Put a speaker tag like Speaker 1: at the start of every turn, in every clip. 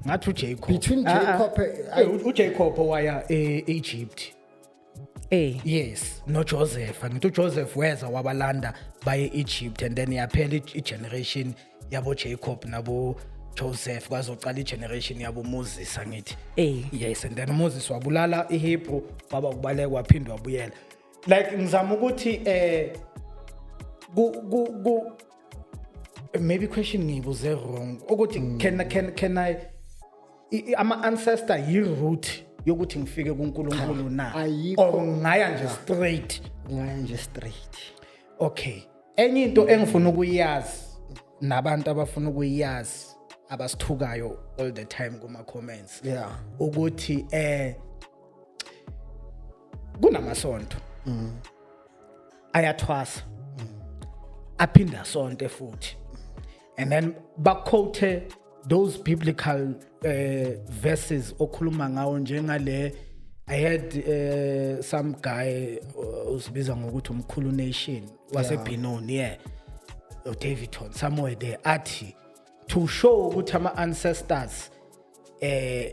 Speaker 1: ngathi uJacob
Speaker 2: between Jacob
Speaker 1: uJacob waya eEgypt. Yes, no Joseph. Ngithi uJoseph weza wabalanda baye Egypt and then yaphela igeneration yabo Jacob nabo Joseph kwazocala igeneration yabo Moses angithi. Yes, and then Moses wabulala iHebrew baba kubaleka waphindwa wabuyela. Like ngizama ukuthi maybe question ngibuze wrong ukuthi can I ama ancestor yi-root yokuthi ngifike kuNkulunkulu na or ngaya nje straight. Okay, enye into engifuna ukuyazi nabantu abafuna ukuyazi abasithukayo all the time kuma comments ukuthi kunamasonto ayathwasa aphinda sonke futhi and then baquote those biblical verses okhuluma ngawo njengale. I had some guy usibiza ngokuthi umkhulu nation waseBenoni Davidson somewhere there athi to show ukuthi ama ancestors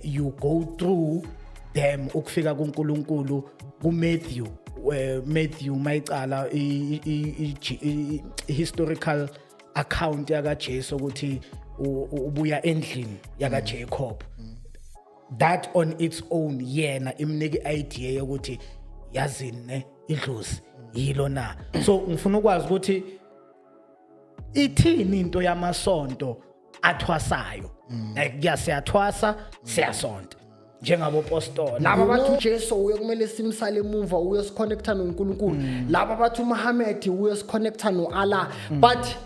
Speaker 1: you go through them ukufika kuNkulunkulu kuMatthew Matthew mayicala historical account yaka Jesu ukuthi ubuya endlini yaka Jacob. That on its own yena imnike idea yokuthi yazini idlozi yilo na. So ngifuna ukwazi ukuthi ithini into yamasonto athwasayo. Like siyathwasa siyasonta njengabo apostoli.
Speaker 2: Laba bathi uJesu uyokumele simsale emuva uyosiconnecta noNkulunkulu. Laba bathi uMuhammad uyosiconnecta noAllah. But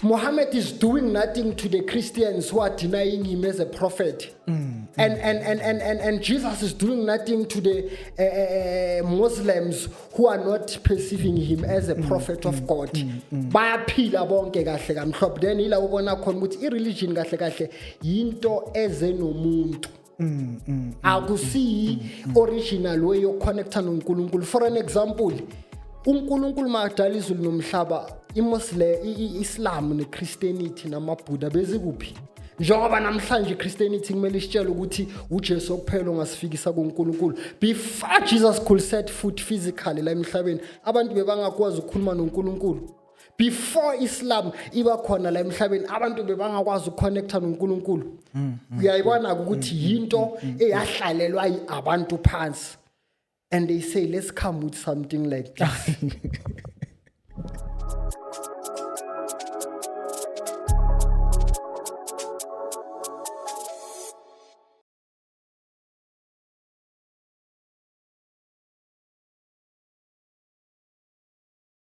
Speaker 2: Muhammad is doing nothing to the Christians who are denying him as a prophet. And Jesus is doing nothing to the Muslims who are not perceiving him as a prophet of God. Bayaphila bonke kahle kamhlophe. Then ila ubona khona ukuthi ireligion kahle kahle yinto eze nomuntu. Akusi original way yokconnecta noNkulunkulu. For an example, uNkulunkulu madala izulu nomhlaba, Islam neChristianity namaBuddha bezikuphi? Njengoba namhlanje iChristianity kumele isitshele ukuthi uJesu kuphela ongasifikisa kuNkulunkulu. Before Jesus could set foot physically la emhlabeni, abantu bebangakwazi ukukhuluma noNkulunkulu. Before Islam iba khona la emhlabeni, abantu bebangakwazi ukuconnecta noNkulunkulu. Uyayibona ukuthi yinto eyahlalelwa abantu phansi. And they say, let's come with something like this.